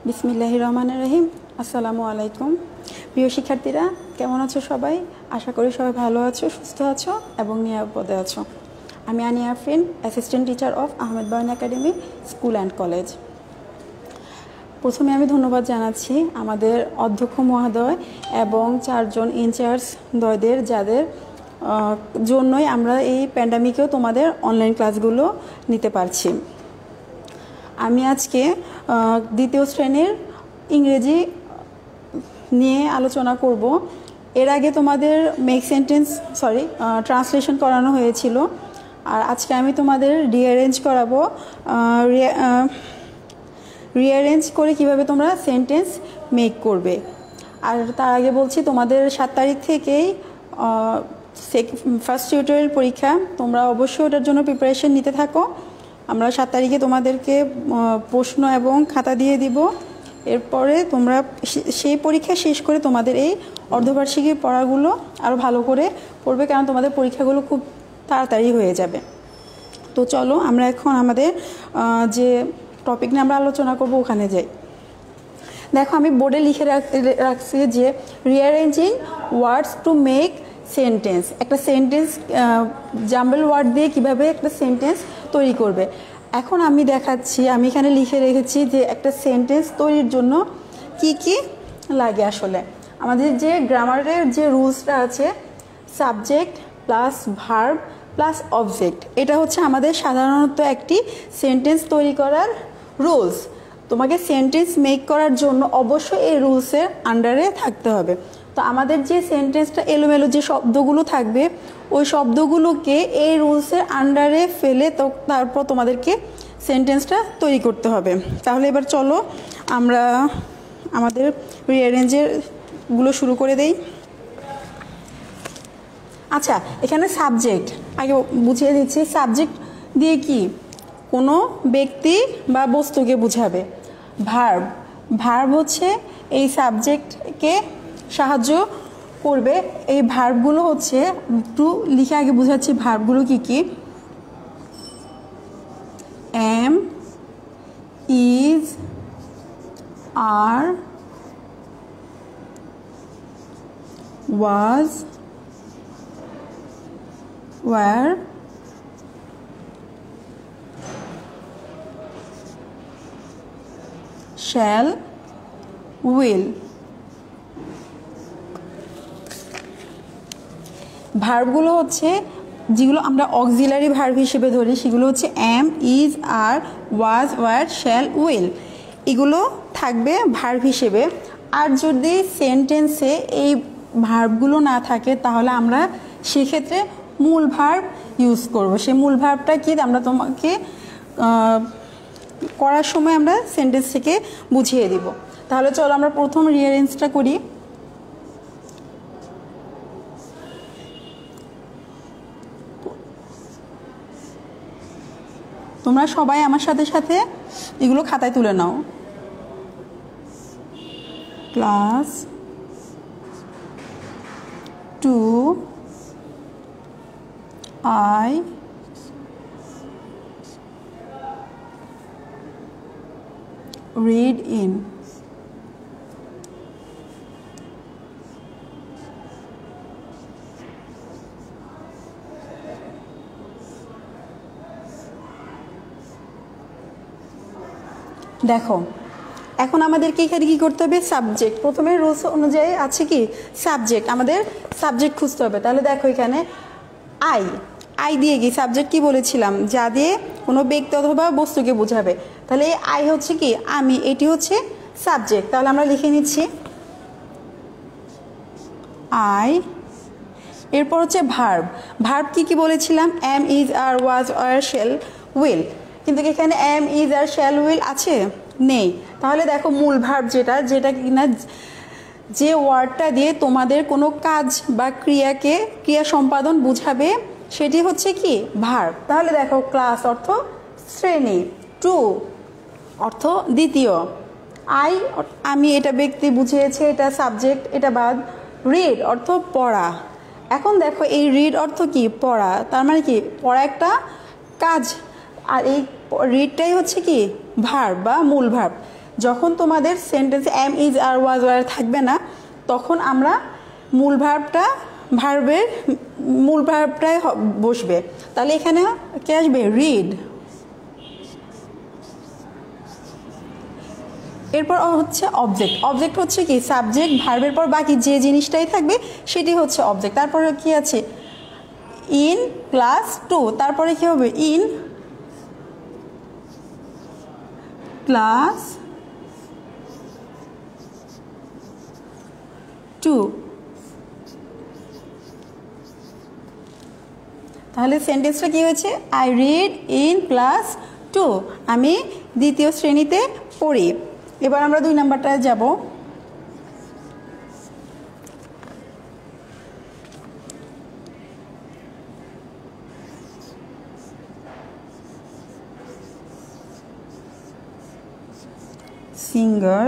বিসমিল্লাহির রহমানির রহিম। আসসালামু আলাইকুম। প্রিয় শিক্ষার্থীরা, কেমন আছো সবাই? আশা করি সবাই ভালো আছো, সুস্থ আছো এবং নিরাপদে আছো। আমি আনিয়া Afrin, assistant teacher of Ahmed বায়ন একাডেমি স্কুল অ্যান্ড কলেজ। প্রথমে আমি ধন্যবাদ জানাচ্ছি আমাদের অধ্যক্ষ মহোদয় এবং 4 জন ইনচার্জ দ্বয়দের, যাদের জন্যই আমরা এই প্যান্ডামিকেও তোমাদের অনলাইন ক্লাসগুলো নিতে পারছি। আমি আজকে দ্বিতীয় শ্রেণীর ইংরেজি নিয়ে আলোচনা করব। এর আগে তোমাদের ট্রান্সলেশন করানো হয়েছিল, আর আজকে আমি তোমাদের রিঅ্যারেঞ্জ করাবো। রিঅ্যারেঞ্জ করে কিভাবে তোমরা সেন্টেন্স মেক করবে। আর তার আগে বলছি, তোমাদের 7 তারিখ থেকেই ফার্স্ট টিউটোরিয়াল পরীক্ষা। তোমরা অবশ্যই ওটার জন্য প্রিপারেশন নিতে থাকো। আমরা 7 তারিখে তোমাদেরকে প্রশ্ন এবং খাতা দিয়ে দিব। এরপরে তোমরা সেই পরীক্ষা শেষ করে তোমাদের এই অর্ধবার্ষিকী পড়াগুলো আরও ভালো করে পড়বে, কারণ তোমাদের পরীক্ষাগুলো খুব তাড়াতাড়ি হয়ে যাবে। তো চলো আমরা এখন আমাদের যে টপিক নিয়ে আমরা আলোচনা করব ওখানে যাই। দেখো, আমি বোর্ডে লিখে রাখছি যে rearranging words to make sentence. একটা সেন্টেন্স জাম্বল ওয়ার্ড দিয়ে কিভাবে একটা সেন্টেন্স তৈরি করবে। এখন আমি দেখাচ্ছি, আমি এখানে লিখে রেখেছি যে একটা সেন্টেন্স তৈরির জন্য কি কি লাগে। আসলে আমাদের যে গ্রামারের যে রুলসটা আছে, subject plus verb plus object, এটা হচ্ছে আমাদের সাধারণত একটি সেন্টেন্স তৈরি করার রুলস। তোমাকে সেন্টেন্স মেক করার জন্য অবশ্যই এই রুলসের আন্ডারে থাকতে হবে। তো আমাদের যে সেন্টেন্সটা এলোমেলো যে শব্দগুলো থাকবে, ওই শব্দগুলোকে এই রুলসের আন্ডারে ফেলে তারপর তোমাদেরকে সেন্টেন্সটা তৈরি করতে হবে। তাহলে এবার চলো আমরা আমাদের রিঅ্যারেঞ্জেরগুলো শুরু করে দেই। আচ্ছা, এখানে সাবজেক্ট আগে বুঝিয়ে দিচ্ছি। সাবজেক্ট দিয়ে কি কোনো ব্যক্তি বা বস্তুকে বোঝাবে। ভার্ব হচ্ছে এই সাবজেক্টকে সাহায্য করবে। এই ভার্বগুলো হচ্ছে, একটু লিখে আগে বোঝাচ্ছি ভার্বগুলো কি কি। Am, is, are, was, were, shall, will. ভার্বগুলো হচ্ছে যেগুলো আমরা অক্সিলারি ভার্ব হিসেবে ধরি, সেগুলো হচ্ছে am, is, are, was, were, shall, will. এগুলো থাকবে ভার্ব হিসেবে। আর যদি সেন্টেন্সে এই ভার্বগুলো না থাকে, তাহলে আমরা সেক্ষেত্রে মূল ভার্ব ইউজ করব। সেই মূল ভার্বটা কি আমরা তোমাকে করার সময় আমরা সেন্টেন্স থেকে বুঝিয়ে দিব। তাহলে চলো আমরা প্রথম রিঅ্যারেঞ্জটা করি। তোমরা সবাই আমার সাথে সাথে এগুলো খাতায় তুলে নাও। Class 2 I read in। দেখো, এখন আমাদেরকে এখানে কী করতে হবে? সাবজেক্ট। প্রথমে রুলস অনুযায়ী আছে কি সাবজেক্ট, আমাদের সাবজেক্ট খুঁজতে হবে। তাহলে দেখো এখানে আই দিয়ে কি সাবজেক্ট কি বলেছিলাম, যা দিয়ে কোনো ব্যক্তি অথবা বস্তুকে বোঝাবে। তাহলে এই আই হচ্ছে কি আমি, এটি হচ্ছে সাবজেক্ট। তাহলে আমরা লিখে নিচ্ছি আই। এরপর হচ্ছে ভার্ব কি বলেছিলাম, am, is, are, was, are, shall, will. কিন্তু এখানে am, is, are, shall, will আছে নেই। তাহলে দেখো মূল ভার্ব যেটা কিনা যে ওয়ার্ডটা দিয়ে তোমাদের কোনো কাজ বা ক্রিয়া সম্পাদন বুঝাবে, সেটি হচ্ছে কি ভার্ব। তাহলে দেখো ক্লাস অর্থ শ্রেণী, 2 অর্থ দ্বিতীয়, আই আমি এটা ব্যক্তি বুঝিয়েছে, এটা সাবজেক্ট, এটা বাদ। রিড অর্থ পড়া। এখন দেখো এই রিড অর্থ কি পড়া, তার মানে কি পড়া একটা কাজ, আর এই রিডটাই হচ্ছে কি ভার্ব বা মূল ভার্ব। যখন তোমাদের সেন্টেন্সে am is are was were থাকবে না তখন আমরা মূল ভার্বটাই বসবে। তাহলে এখানে কে আসবে? রিড। এরপর হচ্ছে অবজেক্ট। অবজেক্ট হচ্ছে কি? সাবজেক্ট ভার্বের পর বাকি যে জিনিসটাই থাকবে সেটি হচ্ছে অবজেক্ট। তারপরে কি আছে? ইন ক্লাস 2, তারপরে কি হবে? In class 2। তাহলে সেন্টেন্সটা কি হয়েছে? আই রিড ইন ক্লাস 2, আমি দ্বিতীয় শ্রেণীতে পড়ি। এবার আমরা 2 নাম্বারটায় যাব। singer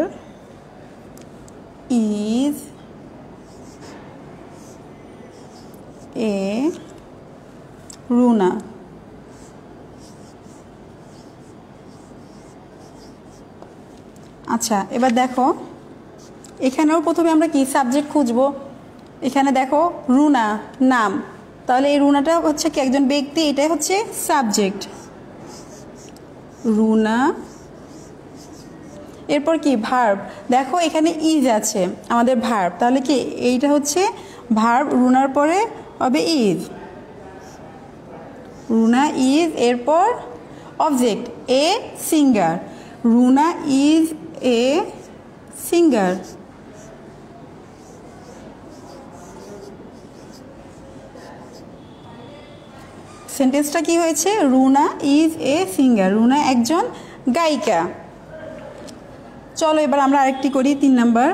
is a Runa. আচ্ছা, এবার দেখো এখানেও প্রথমে আমরা কি সাবজেক্ট খুঁজবো। এখানে দেখো রুনা নাম, তাহলে এই রুনাটা হচ্ছে কি? একজন ব্যক্তি, এটাই হচ্ছে সাবজেক্ট রুনা। এরপর কি? ভার্ব। দেখো এখানে ইজ আছে আমাদের ভার্ব, তাহলে কি এইটা হচ্ছে ভার্ব। রুনার পরে হবে ইজ, রুনা ইজ। এরপর object a singer, Runa is a singer. সেন্টেন্সটা কি হয়েছে? Runa is a singer, Runa একজন গায়িকা। চলো এবার আমরা আরেকটি করি, 3 নাম্বার।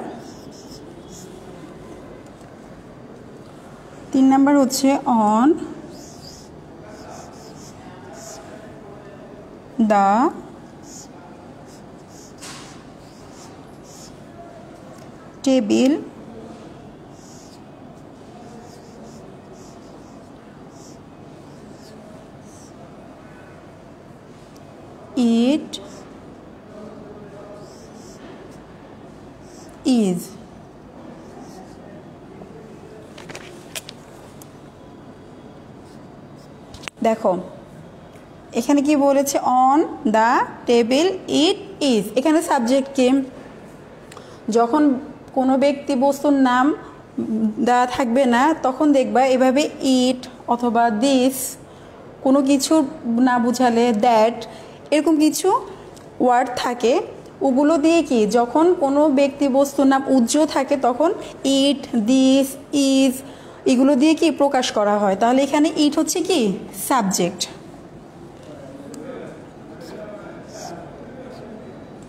3 নাম্বার হচ্ছে on the table it is. দেখো এখানে কি বলেছে? On the table it is. এখানে সাবজেক্ট কি? যখন কোনো ব্যক্তি বস্তুর নাম দেওয়া থাকবে না তখন দেখবা এভাবে ইট অথবা দিস, কোনো কিছু না বুঝালে দ্যাট, এরকম কিছু ওয়ার্ড থাকে। ওগুলো দিয়ে কি যখন কোনো ব্যক্তি বস্তুর নাম উজ্জ্বল থাকে তখন ইট, দিস, ইজ এগুলো দিয়ে কি প্রকাশ করা হয়। তাহলে এখানে ইট হচ্ছে কি? সাবজেক্ট।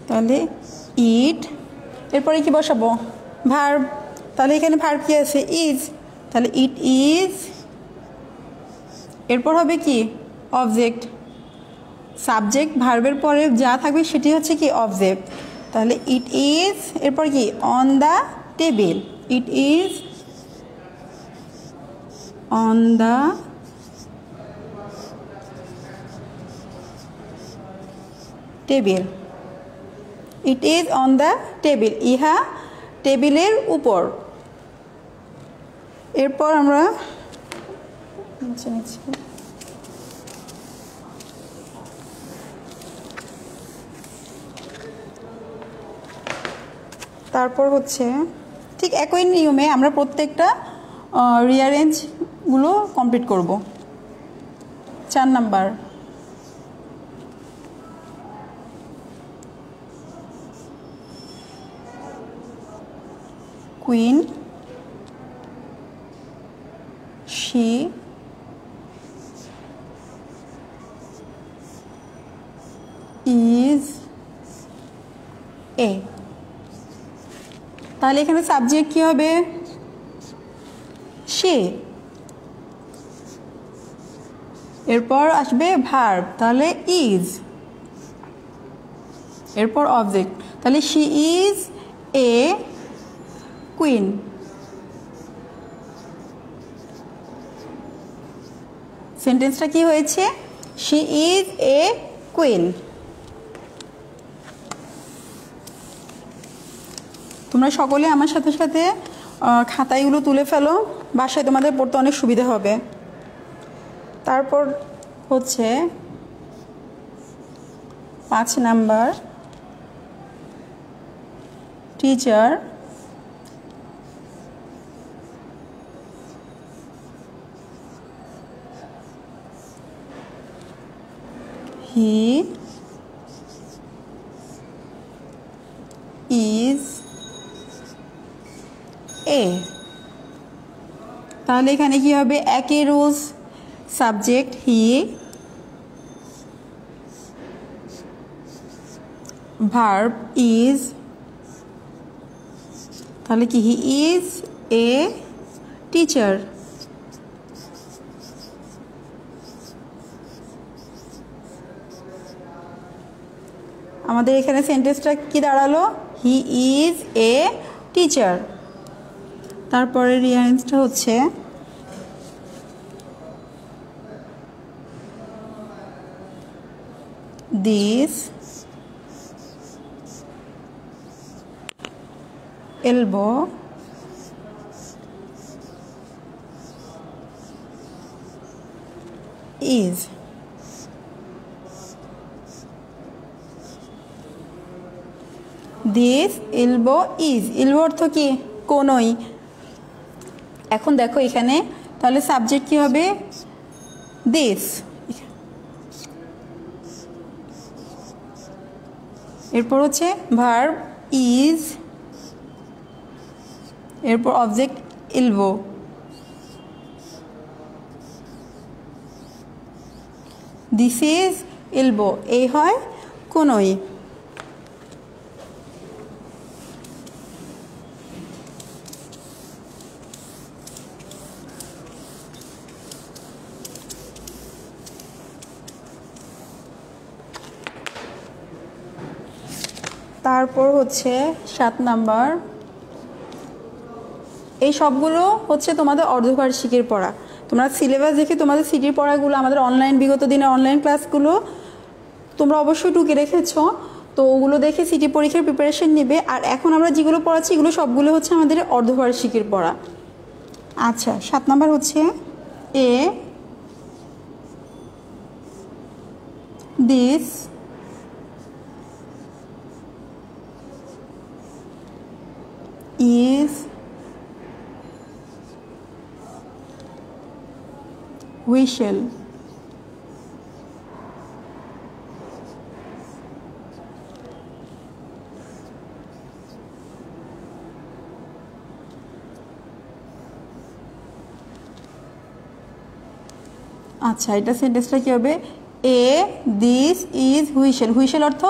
তাহলে ইট, এরপরে কি বসাবো? ভার্ব। তাহলে এখানে ভার্ব কি আছে? ইজ, তাহলে ইট ইজ। এরপর হবে কি? অবজেক্ট। সাবজেক্ট ভার্বের পরে যা থাকবে সেটি হচ্ছে কি? অবজেক্ট। তাহলে ইট ইজ, এরপর কি? On the table, it is on the table, it is on the table, ইহা টেবিলের উপর। এরপর আমরা তারপর হচ্ছে ঠিক একই নিয়মে আমরা প্রত্যেকটা রিয়ারেঞ্জগুলো কমপ্লিট করব। 4 number queen, she, is a. তাহলে এখানে সাবজেক্ট কি হবে? সে। এরপর আসবে ভার্ব, তাহলে ইজ। এরপর অবজেক্ট, তাহলে শি ইজ এ কুইন। সেন্টেন্সটা কি হয়েছে? She is a queen. তোমরা সকলে আমার সাথে সাথে খাতাগুলো তুলে ফেলো, বাসায় তোমাদের পড়তে অনেক সুবিধা হবে। তারপর হচ্ছে 5 number, teacher he is a, তাহলে এখানে কি হবে, একে rules subject he, verb is, তাহলে কি হি ইজ এ টিচার। আমাদের এখানে সেন্টেন্সটা কি দাঁড়ালো, হি ইজ এ টিচার। তারপরে রিয়ারেঞ্জটা হচ্ছে this elbow is, this elbow is, elbow অর্থ কি, কোনই। এখন দেখো এখানে তাহলে সাবজেক্ট কি হবে, দিস, এরপর হচ্ছে ভার্ব ইজ, এরপর object elbow, this is elbow, এই হয় কোনই। তারপর হচ্ছে 7 নাম্বার, এই সবগুলো হচ্ছে তোমাদের অর্ধবার্ষিকীর পড়া। তোমরা সিলেবাস দেখে তোমাদের সিটির পড়াগুলো, আমাদের অনলাইন বিগত দিনের অনলাইন ক্লাসগুলো তোমরা অবশ্যই টুকে রেখেছো, তো ওগুলো দেখে সিটি পরীক্ষার প্রিপারেশন নেবে। আর এখন আমরা যেগুলো পড়াচ্ছি এগুলো সবগুলো হচ্ছে আমাদের অর্ধবার্ষিকীর পড়া। আচ্ছা, 7 নাম্বার হচ্ছে এ, দিস is whistle, আচ্ছা এটা সেন্টেন্সটা কি হবে, a this is whistle, whistle অর্থ,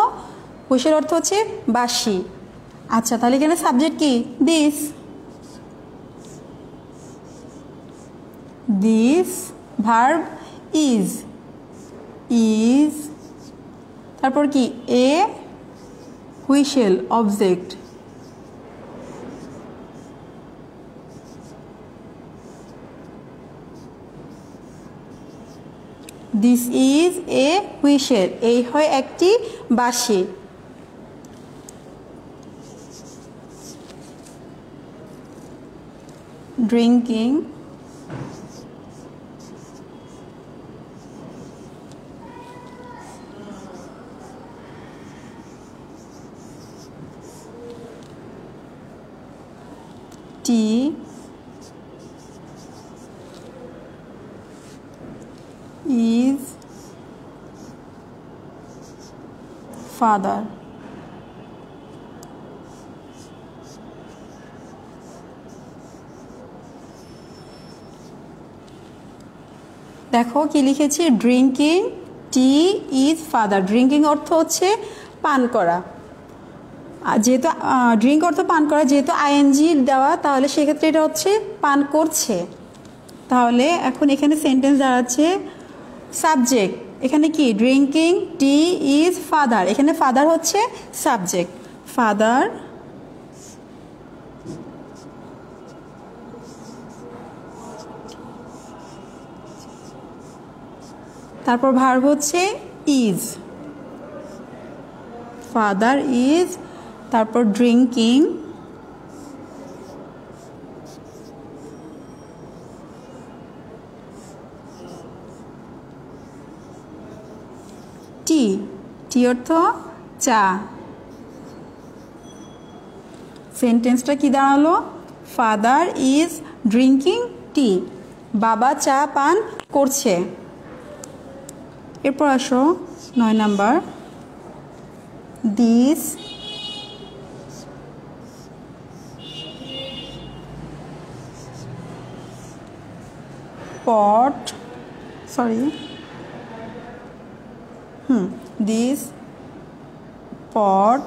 হুইসেল অর্থ হচ্ছে বাঁশি। আচ্ছা তাহলে এখানে সাবজেক্ট কি, this, this, verb is, is, তারপর কি a whistle object, this is a whistle, এই হয় একটি বাঁশি। ড্রিঙ্কিং, টি, is father, দেখো কি লিখেছি, drinking T is father, drinking অর্থ হচ্ছে পান করা, যেহেতু ড্রিঙ্ক অর্থ পান করা, যেহেতু আইএনজি দেওয়া তাহলে সেক্ষেত্রে এটা হচ্ছে পান করছে। তাহলে এখন এখানে সেন্টেন্স দাঁড়াচ্ছে সাবজেক্ট, এখানে কি ড্রিঙ্কিং টি ইজ ফাদার, এখানে ফাদার হচ্ছে সাবজেক্ট, ফাদার, তারপর ভার্ব হচ্ছে ইজ, ফাদার ইজ, তারপর ড্রিঙ্কিং, টি অর্থ চা। সেন্টেন্সটা কি দাঁড়ালো? ফাদার ইজ ড্রিঙ্কিং টি, বাবা চা পান করছে। এরপর আসো 9 number, this pot, this pot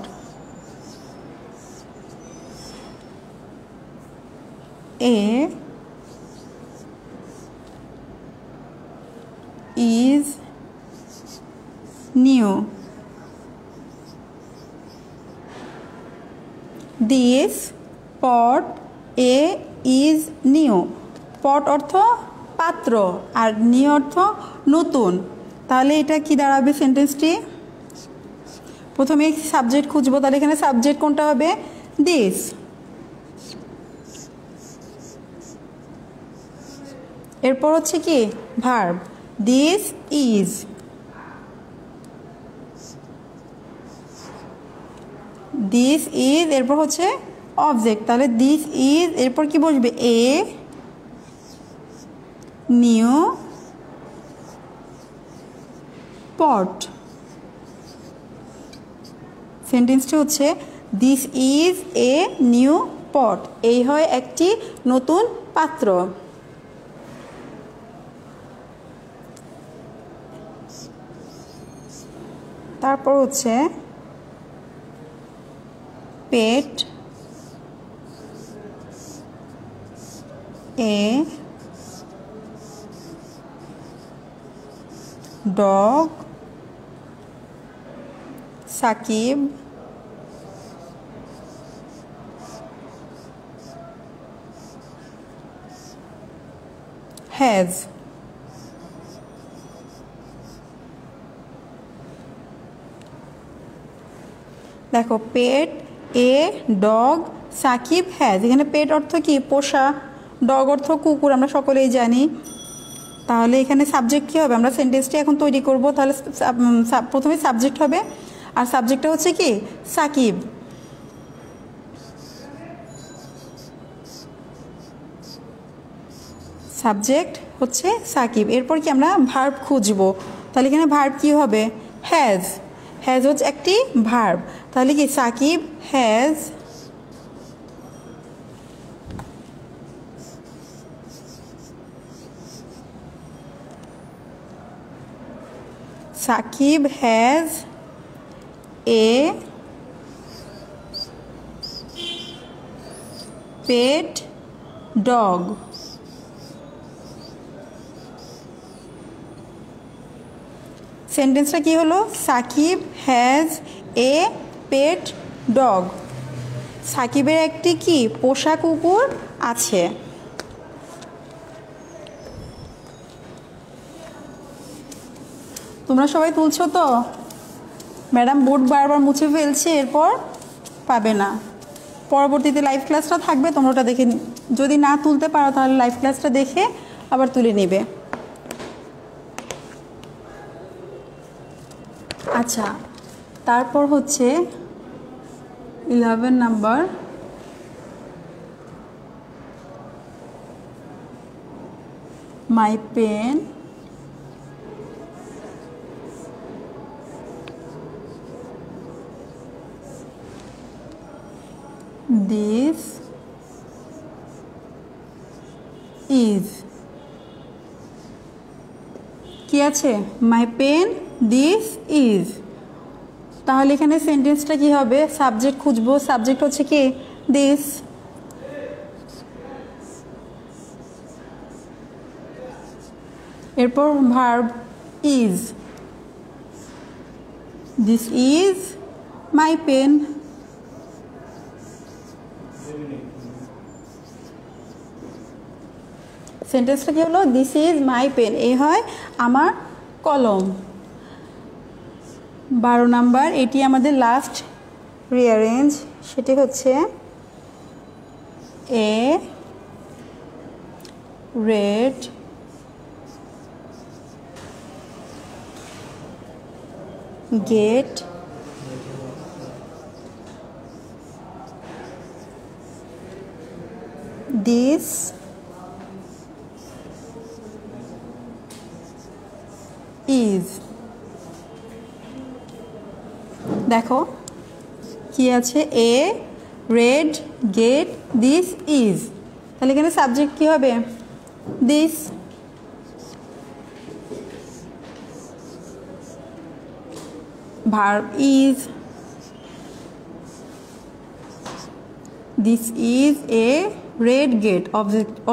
is new. This pot is new. pot অর্থ পাত্র আর নিউ অর্থ নতুন। তাহলে এটা কি দাঁড়াবে সেন্টেন্সটি? প্রথমে সাবজেক্ট খুঁজবো, তাহলে এখানে সাবজেক্ট কোনটা হবে? দিস। এরপর হচ্ছে কি verb, this is. This is এরপর হচ্ছে অবজেক্ট, তাহলে দিস ইজ এরপর কি বসবে? এ নিউ পট। সেন্টেন্সটি হচ্ছে দিস ইজ এ নিউ পট, এই হয় একটি নতুন পাত্র। তারপর হচ্ছে পেট এ ডগ, সাকিব has। দেখো পেট এ ডগ সাকিব হ্যাজ, এখানে পেট অর্থ কি? পোষা। ডগ অর্থ কুকুর, আমরা সকলেই জানি। তাহলে এখানে সাবজেক্ট কী হবে? আমরা সেন্টেন্সটি এখন তৈরি করব। তাহলে প্রথমে সাবজেক্ট হবে, আর সাবজেক্টটা হচ্ছে কি? সাকিব। সাবজেক্ট হচ্ছে সাকিব। এরপর কি আমরা ভার্ব খুঁজবো, তাহলে এখানে ভার্ব কি হবে? হ্যাজ। হ্যাজ হচ্ছে একটি ভার্ব, তাহলে কি Sakib has Sakib has a pet dog. সেন্টেন্সটা কি হলো? Sakib has a pet dog. সাকিবের একটি কি? পোষা কুকুর আছে। তোমরা সবাই তুলছো তো? ম্যাডাম বোর্ড বারবার মুছে ফেলছে, এরপর পাবে না। পরবর্তীতে লাইভ ক্লাসটা থাকবে, তোমরা ওটা দেখে, যদি না তুলতে পারো তাহলে লাইভ ক্লাসটা দেখে আবার তুলে নেবে। আচ্ছা, তারপর হচ্ছে 11 number, my pen this is. কি আছে? My pen this is. তাহলে এখানে সেন্টেন্সটা কি হবে? সাবজেক্ট খুঁজবো, সাবজেক্ট হচ্ছে কি? দিস। এরপর verb is, this is my pen. সেন্টেন্সটা কি হলো? দিস ইজ মাই পেন, এই হয় আমার কলম। 12 নাম্বার, এটি আমাদের লাস্ট রিঅ্যারেঞ্জ, সেটি হচ্ছে a red get this is দেখো কি আছে a red gate this is তাহলে এখানে সাবজেক্ট কি হবে this verb is this is a red gate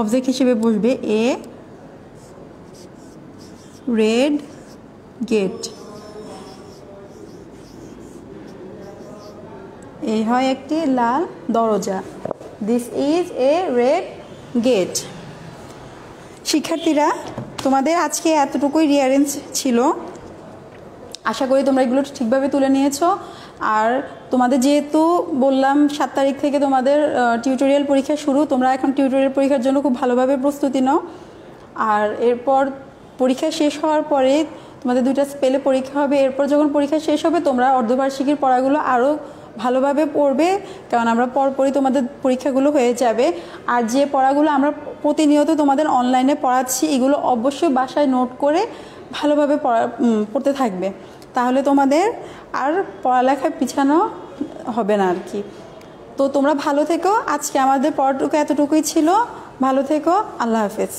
object হিসেবে বসবে এ রেড গেট এই হয় একটি লাল দরজা this is a red gate শিক্ষার্থীরা তোমাদের আজকে এতটুকুই রিয়ারেঞ্জ ছিল আশা করি তোমরা এগুলো ঠিকভাবে তুলে নিয়েছো আর তোমাদের যেহেতু বললাম 7 তারিখ থেকে তোমাদের টিউটোরিয়াল পরীক্ষা শুরু তোমরা এখন টিউটোরিয়াল পরীক্ষার জন্য খুব ভালোভাবে প্রস্তুতি নাও আর এরপর পরীক্ষা শেষ হওয়ার পরে তোমাদের 2টা স্পেলে পরীক্ষা হবে এরপর যখন পরীক্ষা শেষ হবে তোমরা অর্ধবার্ষিকীর পড়াগুলো আরও ভালোভাবে পড়বে কারণ আমরা পরপরই তোমাদের পরীক্ষাগুলো হয়ে যাবে আর যে পড়াগুলো আমরা প্রতিনিয়ত তোমাদের অনলাইনে পড়াচ্ছি এগুলো অবশ্যই বাসায় নোট করে ভালোভাবে পড়তে থাকবে তাহলে তোমাদের আর পড়ালেখায় পিছানো হবে না আর কি তো তোমরা ভালো থেকো আজকে আমাদের পড়াটুকু এতটুকুই ছিল ভালো থেকো আল্লাহ হাফেজ